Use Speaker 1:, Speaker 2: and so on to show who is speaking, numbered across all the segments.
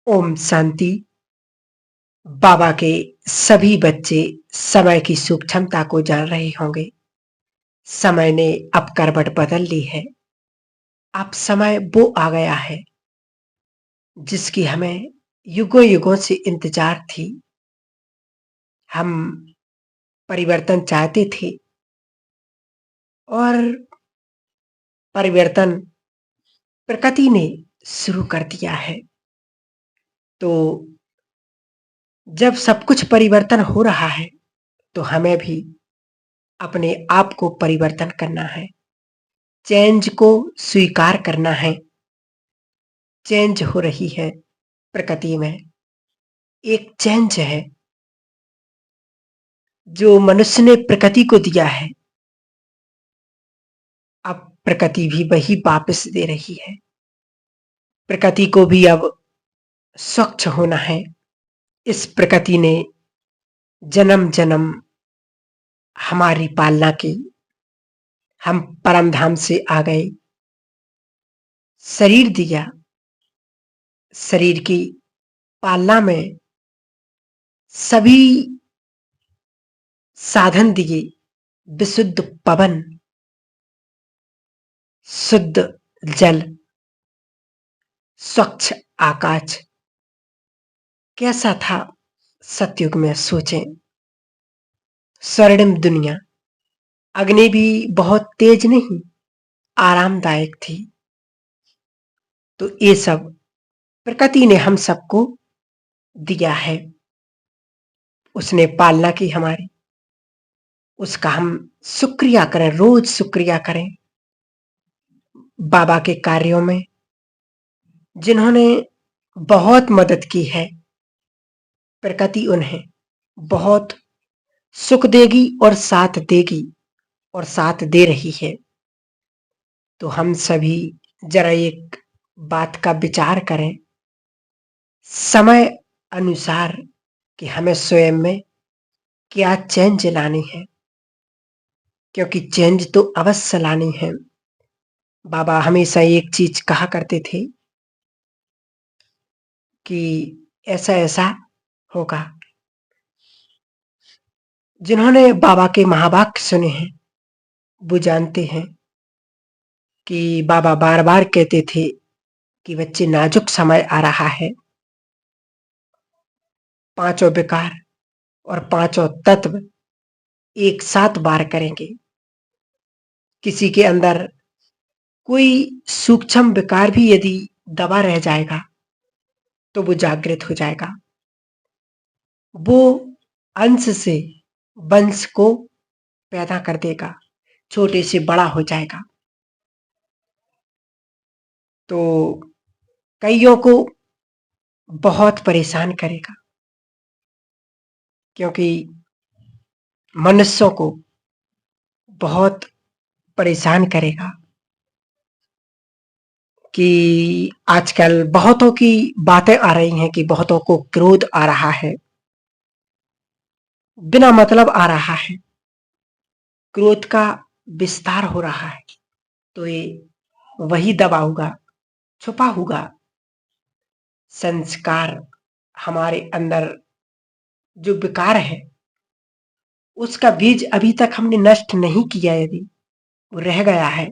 Speaker 1: ओम शांति। बाबा के सभी बच्चे समय की सूक्ष्मता को जान रहे होंगे। समय ने अब करवट बदल ली है। अब समय वो आ गया है जिसकी हमें युगों युगों से इंतजार थी। हम परिवर्तन चाहते थे और परिवर्तन प्रकृति ने शुरू कर दिया है। तो जब सब कुछ परिवर्तन हो रहा है तो हमें भी अपने आप को परिवर्तन करना है, चेंज को स्वीकार करना है। चेंज हो रही है प्रकृति में, एक चेंज है जो मनुष्य ने प्रकृति को दिया है। अब प्रकृति भी वही वापस दे रही है। प्रकृति को भी अब स्वच्छ होना है। इस प्रकृति ने जन्म जन्म हमारी पालना की। हम परम धाम से आ गए, शरीर दिया, शरीर की पालना में सभी साधन दिए। विशुद्ध पवन, शुद्ध जल, स्वच्छ आकाश। कैसा था सतयुग में, सोचें। स्वर्णिम दुनिया, अग्नि भी बहुत तेज नहीं, आरामदायक थी। तो ये सब प्रकृति ने हम सबको दिया है। उसने पालना की हमारी, उसका हम शुक्रिया करें, रोज शुक्रिया करें। बाबा के कार्यों में जिन्होंने बहुत मदद की है, प्रकृति उन्हें बहुत सुख देगी और साथ देगी और साथ दे रही है। तो हम सभी जरा एक बात का विचार करें समय अनुसार कि हमें स्वयं में क्या चेंज लानी है, क्योंकि चेंज तो अवश्य लानी है। बाबा हमेशा एक चीज कहा करते थे कि ऐसा ऐसा होगा। जिन्होंने बाबा के महावाक्य सुने हैं वो जानते हैं कि बाबा बार बार कहते थे कि बच्चे, नाजुक समय आ रहा है। पांचों विकार और पांचों तत्व एक साथ वार करेंगे। किसी के अंदर कोई सूक्ष्म विकार भी यदि दबा रह जाएगा तो वो जागृत हो जाएगा। वो अंश से वंश को पैदा कर देगा, छोटे से बड़ा हो जाएगा। तो कईयों को बहुत परेशान करेगा, क्योंकि मनुष्यों को बहुत परेशान करेगा कि आजकल बहुतों की बातें आ रही हैं कि बहुतों को क्रोध आ रहा है, बिना मतलब आ रहा है, क्रोध का विस्तार हो रहा है। तो ये वही दबा होगा, छुपा होगा संस्कार। हमारे अंदर जो विकार है उसका बीज अभी तक हमने नष्ट नहीं किया, यदि वो रह गया है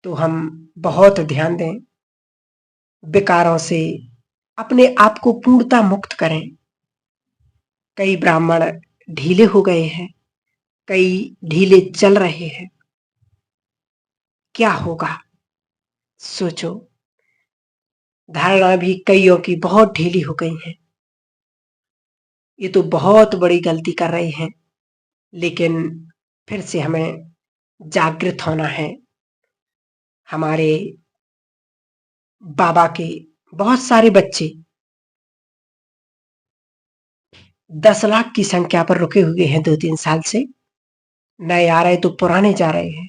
Speaker 1: तो हम बहुत ध्यान दें, विकारों से अपने आप को पूर्णता मुक्त करें। कई ब्राह्मण ढीले हो गए हैं, कई ढीले चल रहे हैं। क्या होगा सोचो। धारणा भी कईयों की बहुत ढीली हो गई है। ये तो बहुत बड़ी गलती कर रहे हैं, लेकिन फिर से हमें जागृत होना है। हमारे बाबा के बहुत सारे बच्चे 10 लाख की संख्या पर रुके हुए हैं 2-3 साल से। नए आ रहे तो पुराने जा रहे हैं।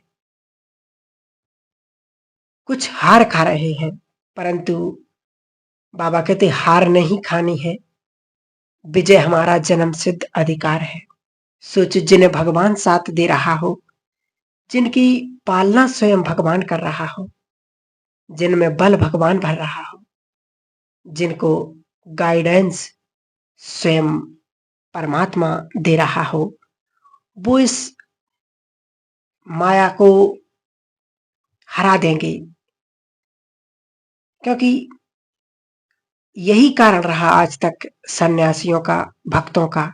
Speaker 1: कुछ हार खा रहे हैं, परंतु बाबा कहते हार नहीं खानी है, विजय हमारा जन्म सिद्ध अधिकार है। सोच, जिन्हें भगवान साथ दे रहा हो, जिनकी पालना स्वयं भगवान कर रहा हो, जिनमें बल भगवान भर रहा हो, जिनको गाइडेंस स्वयं परमात्मा दे रहा हो, वो इस माया को हरा देंगे। क्योंकि यही कारण रहा आज तक सन्यासियों का, भक्तों का,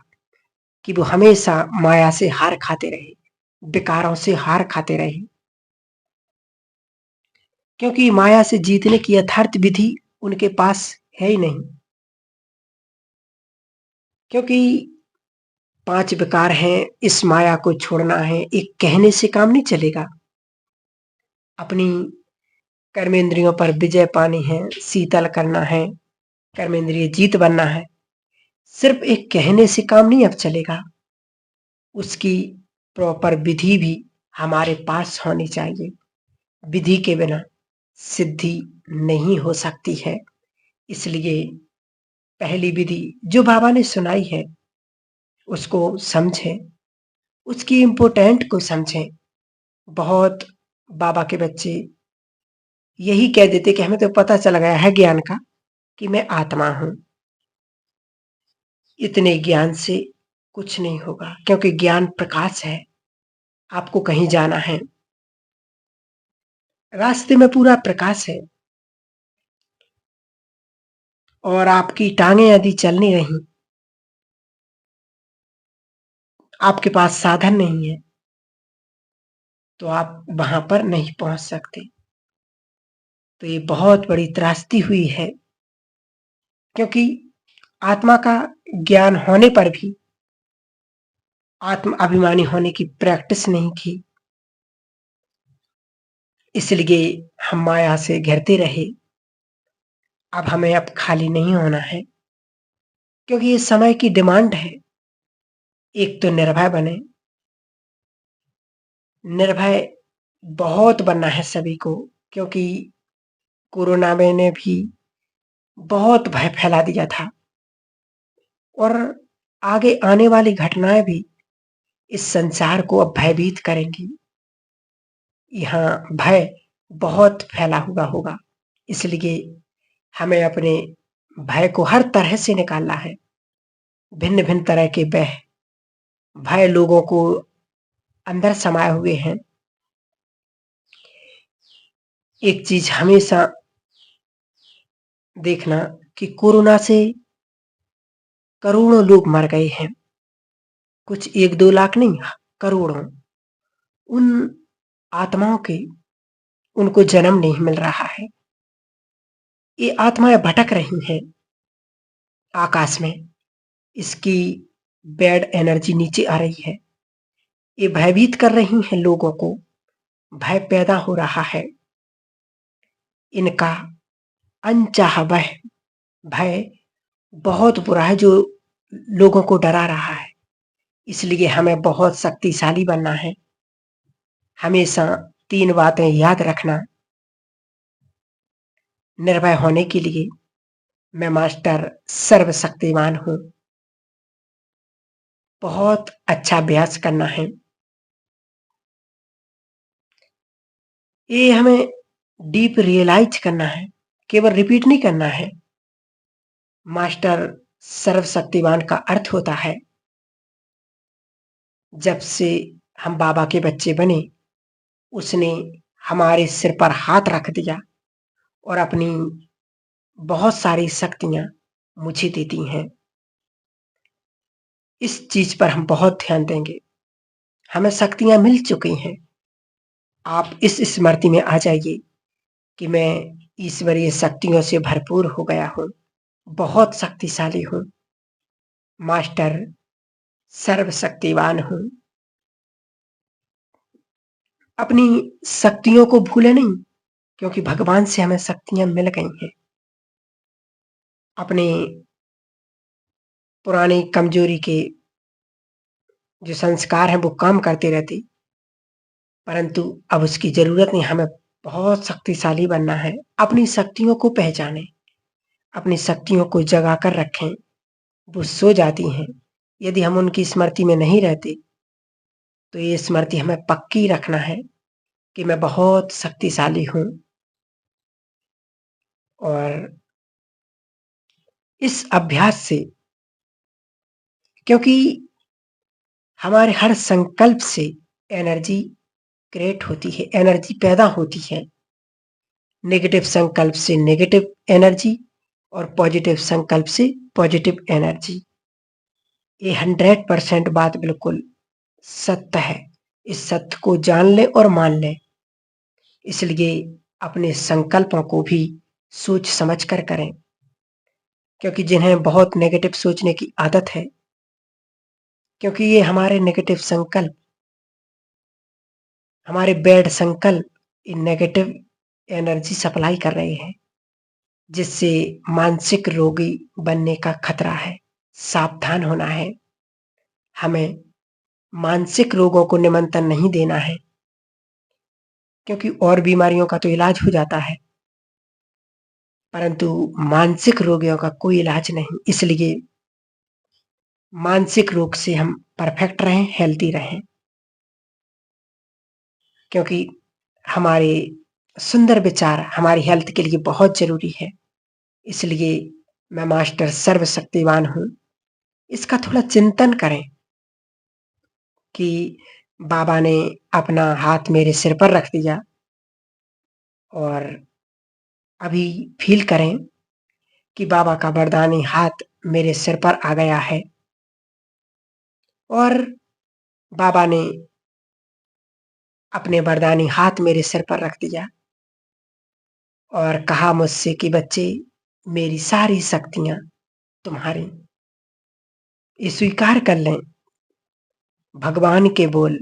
Speaker 1: कि वो हमेशा माया से हार खाते रहे, विकारों से हार खाते रहे। क्योंकि माया से जीतने की यथार्थ विधि उनके पास है ही नहीं। क्योंकि 5 विकार हैं, इस माया को छोड़ना है, एक कहने से काम नहीं चलेगा। अपनी कर्मेंद्रियों पर विजय पानी है, शीतल करना है, कर्मेंद्रिय जीत बनना है। सिर्फ एक कहने से काम नहीं अब चलेगा, उसकी प्रॉपर विधि भी हमारे पास होनी चाहिए। विधि के बिना सिद्धि नहीं हो सकती है। इसलिए पहली विधि जो बाबा ने सुनाई है उसको समझें, उसकी इम्पोर्टेंट को समझें। बहुत बाबा के बच्चे यही कह देते कि हमें तो पता चल गया है ज्ञान का कि मैं आत्मा हूं। इतने ज्ञान से कुछ नहीं होगा, क्योंकि ज्ञान प्रकाश है। आपको कहीं जाना है, रास्ते में पूरा प्रकाश है, और आपकी टांगें यदि चल नहीं रही, आपके पास साधन नहीं है, तो आप वहां पर नहीं पहुंच सकते। तो ये बहुत बड़ी त्रासदी हुई है, क्योंकि आत्मा का ज्ञान होने पर भी आत्म अभिमानी होने की प्रैक्टिस नहीं की। इसलिए हम माया से घिरते रहे। अब हमें अब खाली नहीं होना है, क्योंकि ये समय की डिमांड है। एक तो निर्भय बने, निर्भय बहुत बनना है सभी को, क्योंकि कोरोना में ने भी बहुत भय फैला दिया था, और आगे आने वाली घटनाएं भी इस संसार को अब भयभीत करेंगी। यहाँ भय बहुत फैला हुआ होगा, इसलिए हमें अपने भय को हर तरह से निकालना है। भिन्न भिन्न तरह के भय लोगों को अंदर समाये हुए हैं। एक चीज हमेशा देखना कि कोरोना से करोड़ों लोग मर गए हैं, कुछ 1-2 लाख नहीं, करोड़ों। उन आत्माओं के उनको जन्म नहीं मिल रहा है। ये आत्माएं भटक रही हैं आकाश में, इसकी बैड एनर्जी नीचे आ रही है, ये भयभीत कर रही हैं लोगों को, भय पैदा हो रहा है। इनका अनचाहा भय बहुत बुरा है, जो लोगों को डरा रहा है। इसलिए हमें बहुत शक्तिशाली बनना है। हमेशा 3 बातें याद रखना निर्भय होने के लिए। मैं मास्टर सर्वशक्तिमान हूं। बहुत अच्छा अभ्यास करना है। ये हमें डीप रियलाइज करना है, केवल रिपीट नहीं करना है। मास्टर सर्वशक्तिमान का अर्थ होता है, जब से हम बाबा के बच्चे बने, उसने हमारे सिर पर हाथ रख दिया और अपनी बहुत सारी शक्तियां मुझे देती हैं। इस चीज पर हम बहुत ध्यान देंगे। हमें शक्तियां मिल चुकी हैं। आप इस स्मृति में आ जाइए कि मैं ईश्वरीय शक्तियों से भरपूर हो गया हूं, बहुत शक्तिशाली हूं, मास्टर सर्वशक्तिवान हूं। अपनी शक्तियों को भूले नहीं, क्योंकि भगवान से हमें शक्तियां मिल गई हैं। अपने पुरानी कमजोरी के जो संस्कार हैं वो काम करते रहते, परंतु अब उसकी जरूरत नहीं। हमें बहुत शक्तिशाली बनना है। अपनी शक्तियों को पहचानें, अपनी शक्तियों को जगा कर रखें। वो सो जाती हैं। यदि हम उनकी स्मृति में नहीं रहते, तो ये स्मृति हमें पक्की रखना है कि मैं बहुत शक्तिशाली हूं, और इस अभ्यास से, क्योंकि हमारे हर संकल्प से एनर्जी क्रिएट होती है, एनर्जी पैदा होती है। नेगेटिव संकल्प से नेगेटिव एनर्जी और पॉजिटिव संकल्प से पॉजिटिव एनर्जी। ये 100% बात बिल्कुल सत्य है। इस सत्य को जान लें और मान लें। इसलिए अपने संकल्पों को भी सोच समझ कर करें, क्योंकि जिन्हें बहुत नेगेटिव सोचने की आदत है, क्योंकि ये हमारे नेगेटिव संकल्प, हमारे बैड संकल्प नेगेटिव एनर्जी सप्लाई कर रहे हैं, जिससे मानसिक रोगी बनने का खतरा है। सावधान होना है। हमें मानसिक रोगों को निमंत्रण नहीं देना है, क्योंकि और बीमारियों का तो इलाज हो जाता है, परंतु मानसिक रोगियों का कोई इलाज नहीं। इसलिए मानसिक रोग से हम परफेक्ट रहें, हेल्दी रहें, क्योंकि हमारे सुंदर विचार हमारी हेल्थ के लिए बहुत जरूरी है। इसलिए मैं मास्टर सर्वशक्तिवान हूं, इसका थोड़ा चिंतन करें कि बाबा ने अपना हाथ मेरे सिर पर रख दिया और अभी फील करें कि बाबा का वरदानी हाथ मेरे सिर पर आ गया है और बाबा ने अपने वरदानी हाथ मेरे सिर पर रख दिया और कहा मुझसे कि बच्चे, मेरी सारी शक्तियां तुम्हारी। ये स्वीकार कर लें भगवान के बोल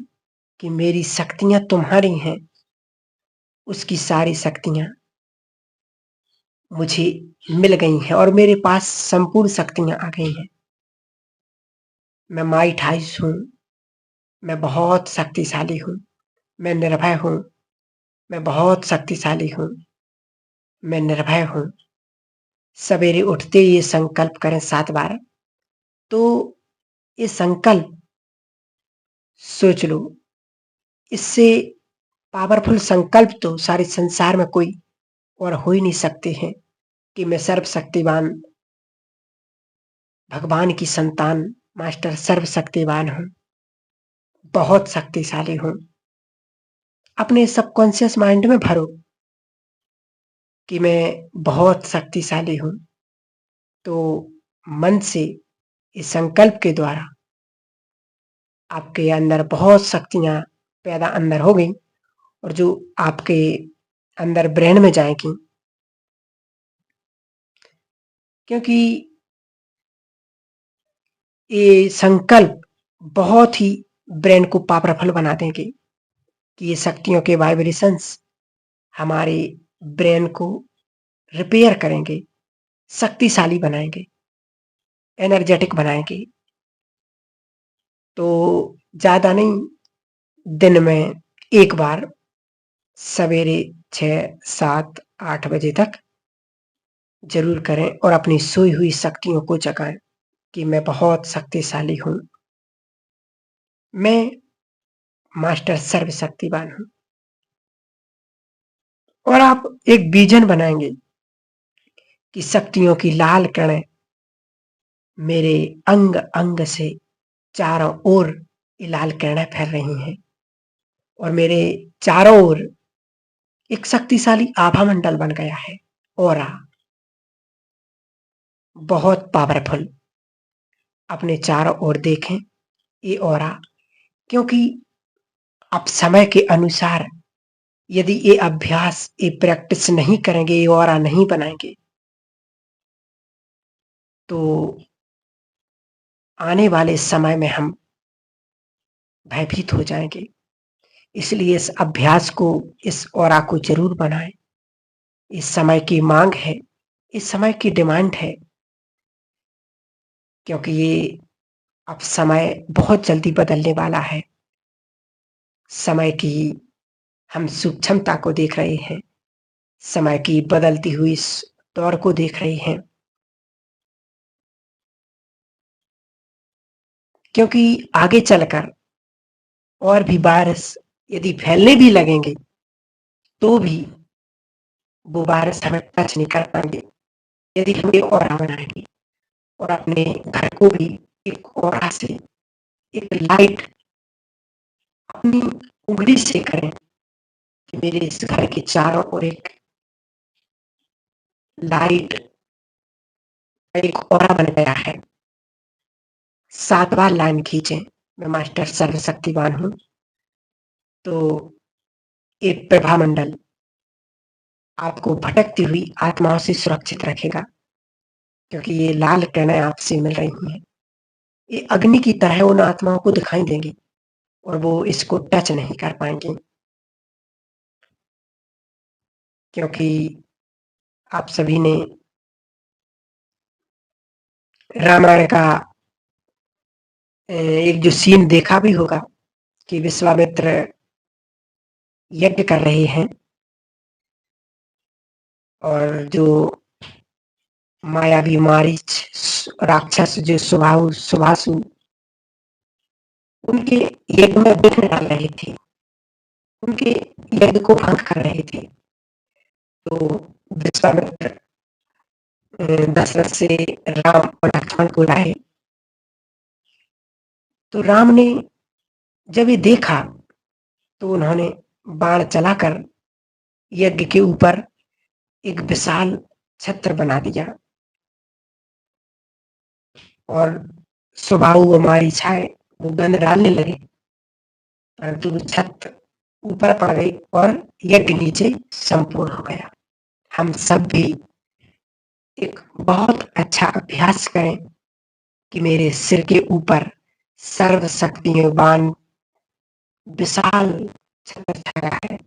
Speaker 1: कि मेरी शक्तियां तुम्हारी हैं, उसकी सारी शक्तियां मुझे मिल गई हैं और मेरे पास संपूर्ण शक्तियां आ गई हैं। मैं माइट हाउस हूं, मैं बहुत शक्तिशाली हूं, मैं निर्भय हूं, मैं बहुत शक्तिशाली हूं, मैं निर्भय हूं। सवेरे उठते ये संकल्प करें 7 बार। तो ये संकल्प सोच लो, इससे पावरफुल संकल्प तो सारे संसार में कोई और हो ही नहीं सकते हैं कि मैं सर्वशक्तिवान भगवान की संतान मास्टर सर्वशक्तिवान हूं, बहुत शक्तिशाली हूं। अपने सबकॉन्शियस माइंड में भरो कि मैं बहुत शक्तिशाली हूं। तो मन से इस संकल्प के द्वारा आपके अंदर बहुत शक्तियां पैदा अंदर हो गई और जो आपके अंदर ब्रेन में जाएगी, क्योंकि ये संकल्प बहुत ही ब्रेन को पावरफुल बना देंगे कि ये शक्तियों के वाइब्रेशंस हमारे ब्रेन को रिपेयर करेंगे, शक्तिशाली बनाएंगे, एनर्जेटिक बनाएंगे। तो ज्यादा नहीं, दिन में एक बार सवेरे 6, 7, 8 बजे तक जरूर करें और अपनी सोई हुई शक्तियों को जगाएं कि मैं बहुत शक्तिशाली हूं, मैं मास्टर सर्वशक्तिवान हूं। और आप एक विजन बनाएंगे कि शक्तियों की लाल किरणें मेरे अंग अंग से चारों ओर ये लाल किरणें फैल रही हैं और मेरे चारों ओर एक शक्तिशाली आभा मंडल बन गया है। ऑरा बहुत पावरफुल। अपने चारों ओर देखें ये ऑरा, क्योंकि आप समय के अनुसार यदि ये अभ्यास, ये प्रैक्टिस नहीं करेंगे, ये ऑरा नहीं बनाएंगे, तो आने वाले समय में हम भयभीत हो जाएंगे। इसलिए इस अभ्यास को, इस ऑरा को जरूर बनाएं। इस समय की मांग है, इस समय की डिमांड है, क्योंकि ये अब समय बहुत जल्दी बदलने वाला है। समय की हम सूक्ष्मता को देख रहे हैं, समय की बदलती हुई इस दौर को देख रहे हैं, क्योंकि आगे चलकर और भी वायरस यदि फैलने भी लगेंगे तो भी वो वायरस हमें टच नहीं कर पाएंगे यदि हम ये ऑरा बनाएंगे। और अपने घर को भी एक ऑरा से, एक लाइट अपनी उंगली से करें कि मेरे इस घर के चारों ओर एक लाइट एक ऑरा बन गया है। 7 बार लाइन खींचे, मैं मास्टर सर्वशक्तिवान हूँ। तो एक प्रभामंडल आपको भटकती हुई आत्माओं से सुरक्षित रखेगा, क्योंकि ये लाल किरणें आपसे मिल रही हैं। ये अग्नि की तरह उन आत्माओं को दिखाई देंगी और वो इसको टच नहीं कर पाएंगी, क्योंकि आप सभी ने रामायण का एक जो सीन देखा भी होगा कि विश्वामित्र यज्ञ कर रहे हैं और जो मायावी मारीच राक्षस जो सुभासु उनके यज्ञ में विघ्न डाल रहे थे, उनके यज्ञ को भंग कर रहे थे। तो विश्वामित्र दशरथ से राम और लक्ष्मण को लाए। तो राम ने जब ये देखा तो उन्होंने बाण चलाकर यज्ञ के ऊपर एक विशाल छत्र बना दिया और सुबाहु व मारीचाए वो गंध डालने लगे, परंतु वो छत्र ऊपर पड़ गई और यज्ञ नीचे संपूर्ण हो गया। हम सब भी एक बहुत अच्छा अभ्यास करें कि मेरे सिर के ऊपर सर्वशक्तिवान विशाल छत्र छाया है।